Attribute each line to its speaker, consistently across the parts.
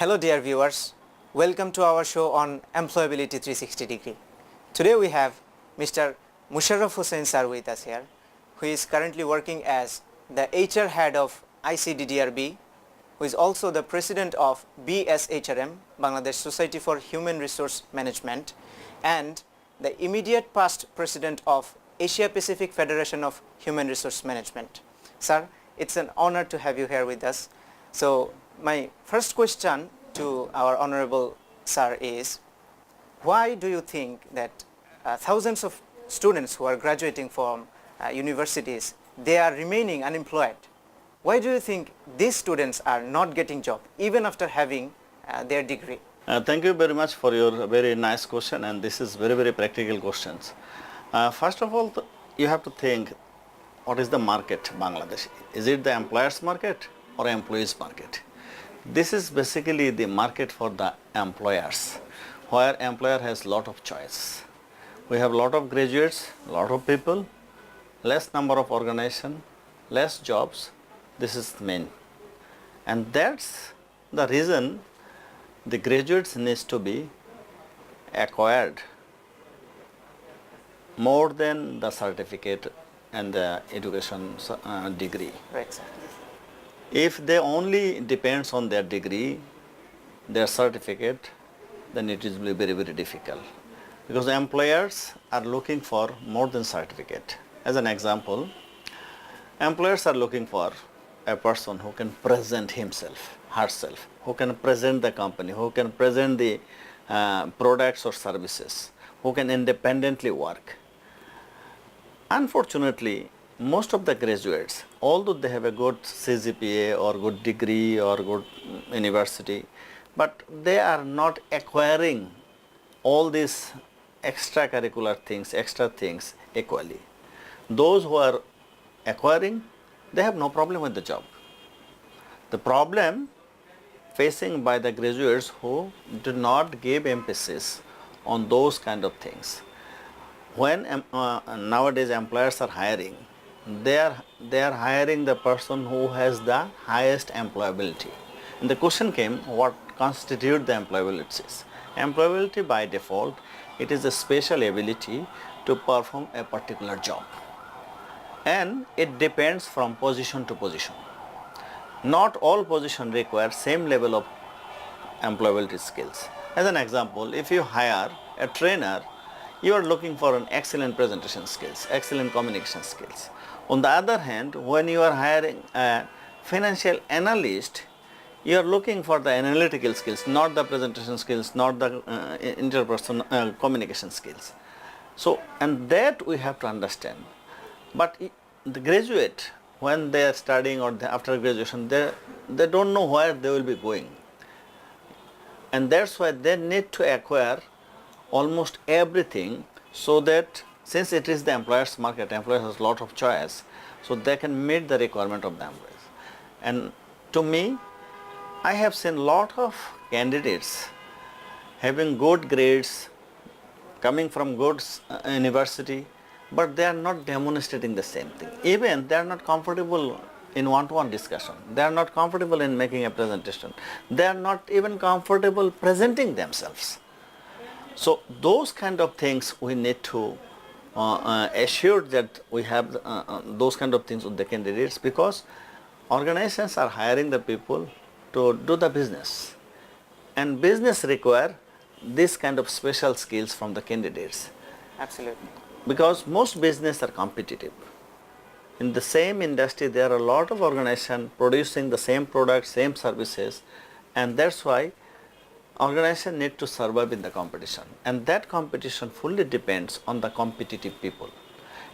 Speaker 1: Hello dear viewers, welcome to our show on Employability 360 degree. Today we have Mr. Musharrof Hossain sir with us here, who is currently working as the HR head of ICDDRB, who is also the president of BSHRM, Bangladesh Society for Human Resource Management, and the immediate past president of Asia Pacific Federation of Human Resource Management. Sir, it's an honor to have you here with us. So my first question to our honorable sir is, why do you think that thousands of students who are graduating from universities, they are remaining unemployed? Why do you think these students are not getting job even after having their degree?
Speaker 2: Thank you very much for your very nice question, and this is very practical questions. First of all, you have to think, what is the market Bangladesh? Is it the employers market or employees market? This is basically the market for the employers, where employer has lot of choice. We have lot of graduates, lot of people, less number of organization, less jobs. This is main, and that's the reason the graduates needs to be acquired more than the certificate and the education degree.
Speaker 1: Right, sir.
Speaker 2: If they only depends on their degree, their certificate, then it is very difficult, because employers are looking for more than certificate. As an example, employers are looking for a person who can present himself, herself, who can present the company, who can present the products or services, who can independently work. Unfortunately, most of the graduates, although they have a good CGPA or good degree or good university, but they are not acquiring all these extracurricular things, extra things equally. Those who are acquiring, they have no problem with the job. The problem facing by the graduates who do not give emphasis on those kind of things. When nowadays employers are hiring, they are hiring the person who has the highest employability. And the question came, what constitutes the employability? Employability by default, it is a special ability to perform a particular job, and it depends from position to position. Not all positions require same level of employability skills. As an example, if you hire a trainer, you are looking for an excellent presentation skills, excellent communication skills. On the other hand, when you are hiring a financial analyst, you are looking for the analytical skills, not the presentation skills, not the interpersonal communication skills. So, and that we have to understand. But the graduate, when they are studying or after graduation, they don't know where they will be going. And that's why they need to acquire almost everything, so that since it is the employer's market, employer has a lot of choice, so they can meet the requirement of the employees. And to me, I have seen lot of candidates having good grades, coming from good university, but they are not demonstrating the same thing. Even they are not comfortable in one-to-one discussion. They are not comfortable in making a presentation. They are not even comfortable presenting themselves. So those kind of things we need to assure that we have those kind of things with the candidates, because organizations are hiring the people to do the business, and business require this kind of special skills from the candidates.
Speaker 1: Absolutely.
Speaker 2: Because most business are competitive. In the same industry, there are a lot of organizations producing the same products, same services, and that's why organizations need to survive in the competition. And that competition fully depends on the competitive people.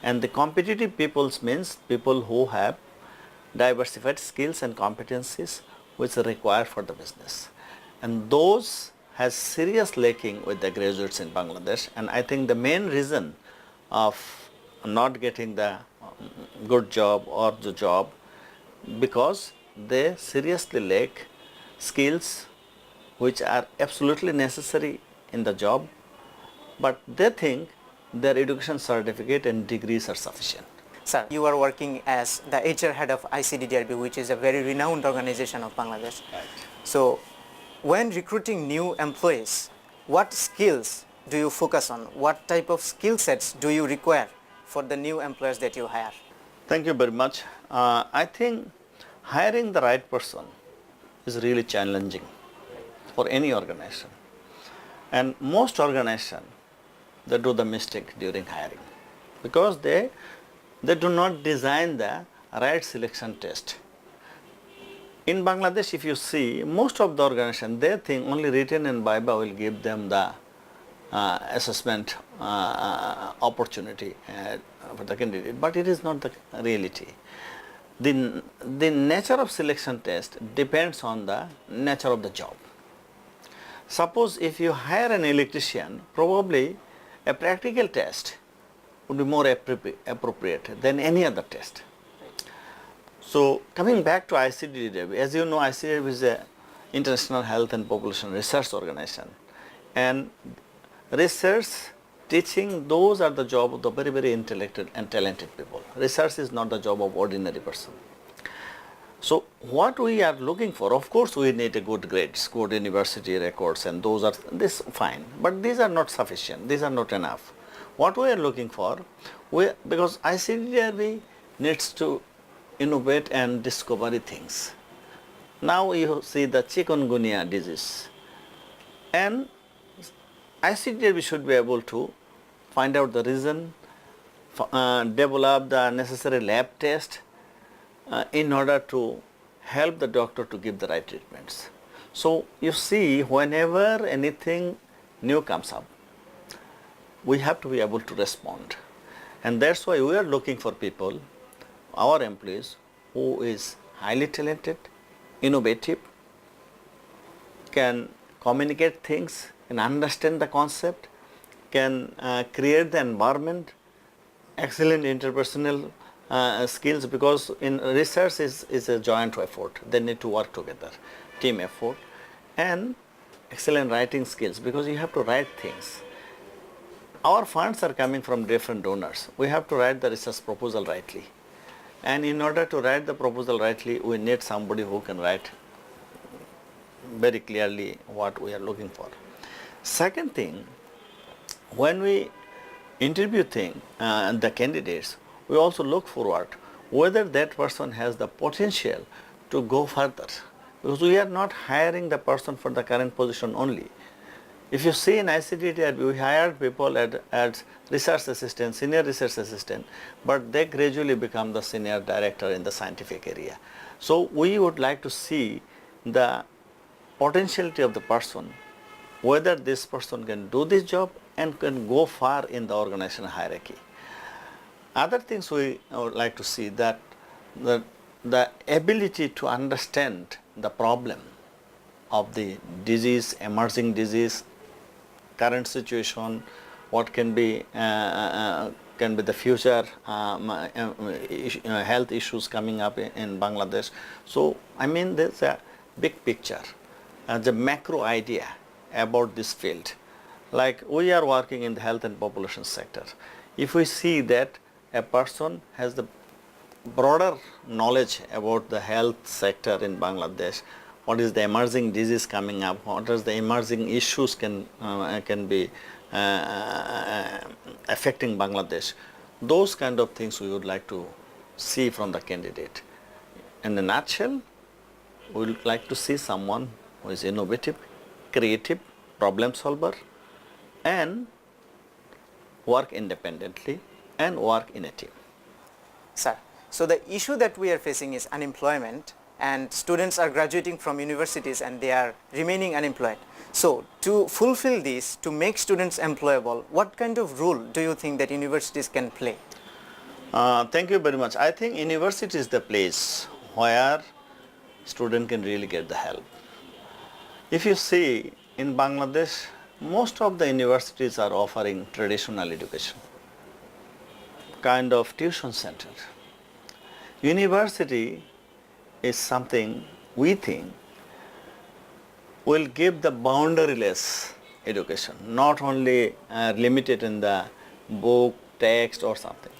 Speaker 2: And the competitive peoples means people who have diversified skills and competencies which are required for the business. And those has serious lacking with the graduates in Bangladesh. And I think the main reason of not getting the good job or the job, because they seriously lack skills which are absolutely necessary in the job, but they think their education certificate and degrees are sufficient.
Speaker 1: Sir, you are working as the HR head of ICDDRB, which is a very renowned organization of Bangladesh.
Speaker 2: Right.
Speaker 1: So when recruiting new employees, what skills do you focus on? What type of skill sets do you require for the new employees that you hire?
Speaker 2: Thank you very much. I think hiring the right person is really challenging for any organization. And most organizations, they do the mistake during hiring because they do not design the right selection test. In Bangladesh, if you see, most of the organizations, they think only written and Viva will give them the assessment opportunity for the candidate, but it is not the reality. The nature of selection test depends on the nature of the job. Suppose if you hire an electrician, probably a practical test would be more appropriate than any other test. So coming back to ICDDRB, as you know, ICDDRB is a international health and population research organization, and research, teaching, those are the job of the very, very intellectual and talented people. Research is not the job of ordinary person. So what we are looking for, of course we need a good grades, good university records, and those are this fine, but these are not sufficient, these are not enough. What we are looking for, because ICDDRB needs to innovate and discover things. Now you see the chikungunya disease, and ICDDRB should be able to find out the reason, develop the necessary lab test in order to help the doctor to give the right treatments. So you see, whenever anything new comes up, we have to be able to respond. And that's why we are looking for people, our employees, who is highly talented, innovative, can communicate things, can understand the concept, can create the environment, excellent interpersonal skills, because in research is a joint effort. They need to work together, team effort, and excellent writing skills, because you have to write things. Our funds are coming from different donors. We have to write the research proposal rightly. And in order to write the proposal rightly, we need somebody who can write very clearly what we are looking for. Second thing, when we interview the candidates, we also look forward whether that person has the potential to go further, because we are not hiring the person for the current position only. If you see in ICDDRB, we hired people as research assistant, senior research assistant, but they gradually become the senior director in the scientific area. So we would like to see the potentiality of the person, whether this person can do this job and can go far in the organization hierarchy. Other things we would like to see, that the ability to understand the problem of the disease, emerging disease, current situation, what can be the future health issues coming up in Bangladesh. So I mean, there's a big picture, the macro idea about this field. Like we are working in the health and population sector. If we see that a person has the broader knowledge about the health sector in Bangladesh, what is the emerging disease coming up, what is the emerging issues can be affecting Bangladesh, those kind of things we would like to see from the candidate. In a nutshell, we would like to see someone who is innovative, creative, problem solver, and work independently and work in a team.
Speaker 1: Sir, so the issue that we are facing is unemployment, and students are graduating from universities and they are remaining unemployed. So to fulfill this, to make students employable, what kind of role do you think that universities can play?
Speaker 2: Thank you very much. I think university is the place where student can really get the help. If you see in Bangladesh, most of the universities are offering traditional education, kind of tuition center. University is something we think will give the boundaryless education, not only limited in the book, text or something.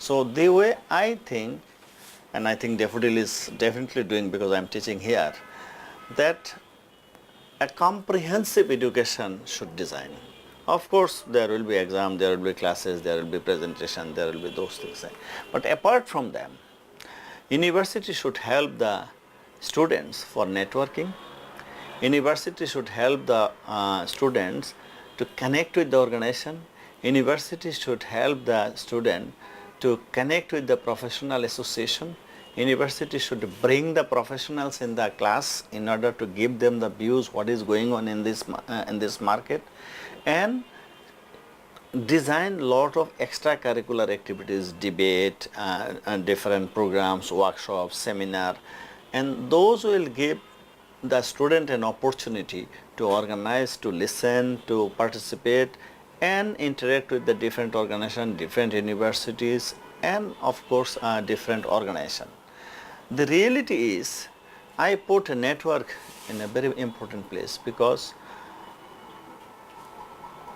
Speaker 2: So the way I think, and I think Daffodil is definitely doing, because I am teaching here, that a comprehensive education should design. Of course, there will be exam, there will be classes, there will be presentation, there will be those things. But apart from them, university should help the students for networking. University should help the students to connect with the organization. University should help the student to connect with the professional association. University should bring the professionals in the class in order to give them the views what is going on in this market, and design lot of extracurricular activities, debate, and different programs, workshops, seminar, and those will give the student an opportunity to organize, to listen, to participate and interact with the different organizations, different universities, and of course different organizations. The reality is, I put a network in a very important place, because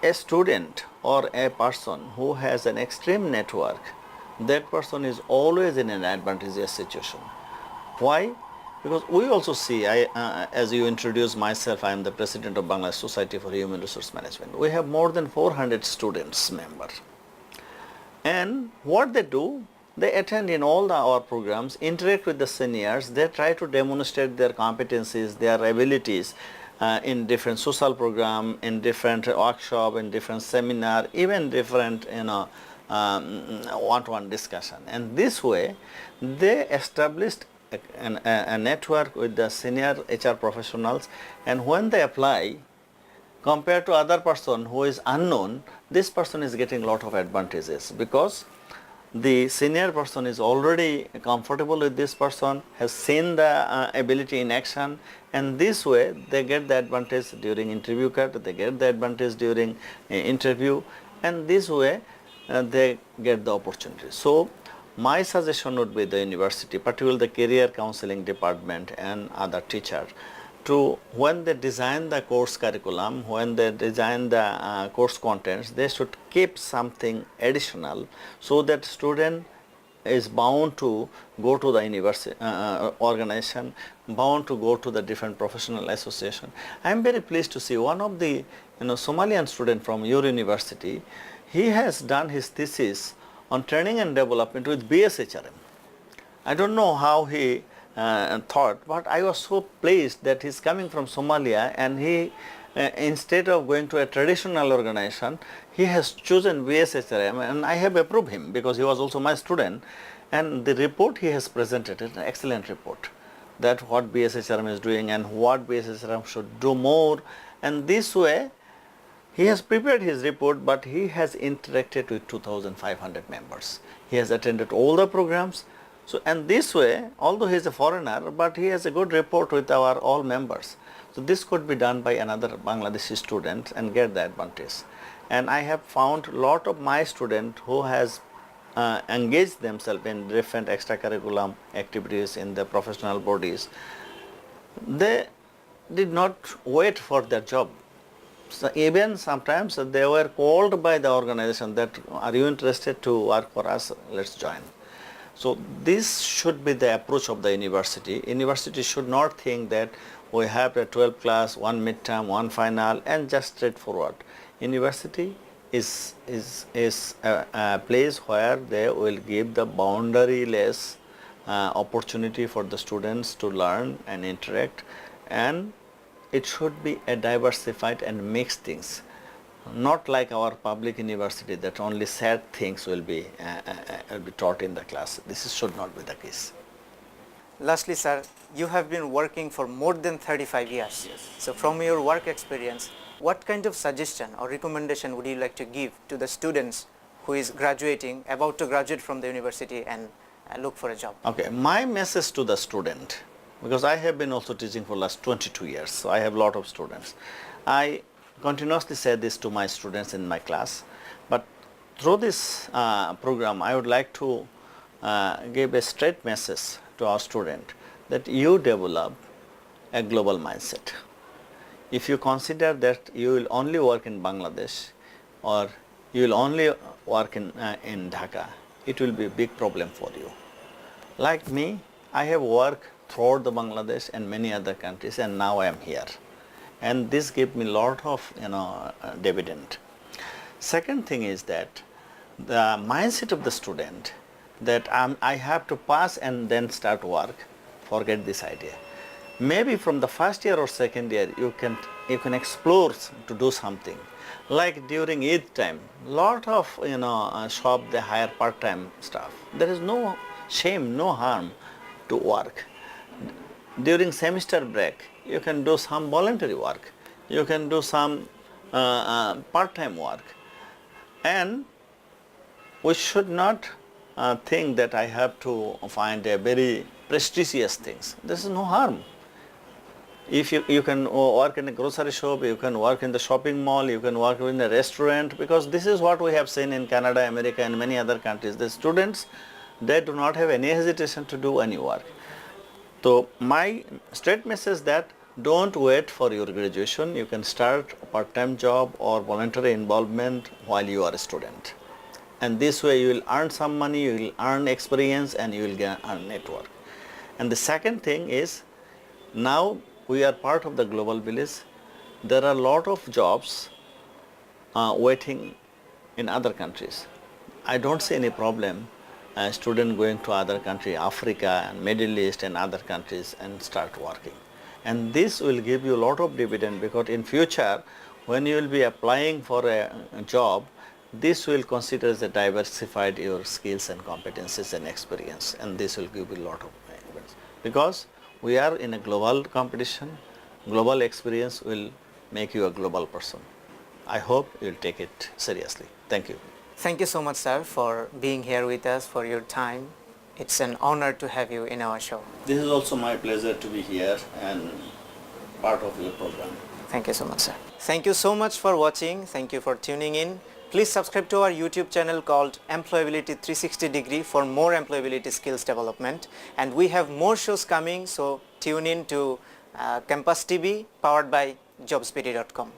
Speaker 2: a student or a person who has an extreme network, that person is always in an advantageous situation. Why? Because we also see, as you introduce myself, I am the president of Bangladesh Society for Human Resource Management. We have more than 400 students members. And what they do, they attend in all our programs, interact with the seniors, they try to demonstrate their competencies, their abilities in different social program, in different workshop, in different seminar, even different one-to-one discussion. And this way, they established a network with the senior HR professionals, and when they apply, compared to other person who is unknown, this person is getting lot of advantages, because the senior person is already comfortable with this person, has seen the ability in action, and this way they get the advantage during interview cut, they get the advantage during interview, and this way they get the opportunity. So my suggestion would be the university, particularly the career counseling department and other teachers, to when they design the course curriculum, when they design the course contents, they should keep something additional, so that student is bound to go to the university organization, bound to go to the different professional association. I am very pleased to see one of the Somalian student from your university, he has done his thesis on training and development with BSHRM. I don't know how he thought, but I was so pleased that he's coming from Somalia, and he instead of going to a traditional organization, he has chosen BSHRM, and I have approved him because he was also my student, and the report he has presented is an excellent report, that what BSHRM is doing and what BSHRM should do more, and this way he has prepared his report, but he has interacted with 2,500 members. He has attended all the programs. So, and this way, although he is a foreigner, but he has a good report with our all members. So this could be done by another Bangladeshi student and get the advantage. And I have found a lot of my students who has engaged themselves in different extracurricular activities in the professional bodies. They did not wait for their job. So even sometimes they were called by the organization that, are you interested to work for us? Let's join. So this should be the approach of the university. University should not think that we have a 12th class, one midterm, one final, and just straightforward. University is a place where they will give the boundaryless opportunity for the students to learn and interact, and it should be a diversified and mixed things, not like our public university that only sad things will be taught in the class. This should not be the case.
Speaker 1: Lastly, sir, you have been working for more than 35 years.
Speaker 2: Yes.
Speaker 1: So from your work experience, what kind of suggestion or recommendation would you like to give to the students who is graduating, about to graduate from the university and look for a job?
Speaker 2: Okay, my message to the student, because I have been also teaching for last 22 years, so I have a lot of students. I continuously say this to my students in my class, but through this program I would like to give a straight message to our student that you develop a global mindset. If you consider that you will only work in Bangladesh or you will only work in Dhaka, it will be a big problem for you. Like me, I have worked throughout the Bangladesh and many other countries, and now I am here. and this gave me lot of dividend. Second thing is that the mindset of the student that I have to pass and then start work, forget this idea. Maybe from the first year or second year you can explore to do something. Like during Eid time, lot of shop they hire part-time staff. There is no shame, no harm to work. During semester break, you can do some voluntary work. You can do some part-time work. And we should not think that I have to find a very prestigious things. There is no harm. If you can work in a grocery shop, you can work in the shopping mall, you can work in a restaurant, because this is what we have seen in Canada, America and many other countries. The students, they do not have any hesitation to do any work. So my straight message that don't wait for your graduation. You can start a part-time job or voluntary involvement while you are a student. And this way you will earn some money, you will earn experience, and you will earn network. And the second thing is, now we are part of the global village. There are a lot of jobs waiting in other countries. I don't see any problem a student going to other country, Africa and Middle East and other countries, and start working. And this will give you a lot of dividend, because in future when you will be applying for a job, this will consider as a diversified your skills and competencies and experience, and this will give you a lot of benefits. Because we are in a global competition, global experience will make you a global person. I hope you will take it seriously. Thank you.
Speaker 1: Thank you so much, sir, for being here with us, for your time. It's an honor to have you in our show.
Speaker 2: This is also my pleasure to be here and part of your program.
Speaker 1: Thank you so much, sir. Thank you so much for watching. Thank you for tuning in. Please subscribe to our YouTube channel called Employability 360 Degree for more employability skills development. And we have more shows coming, so tune in to Campus TV powered by jobspeedy.com.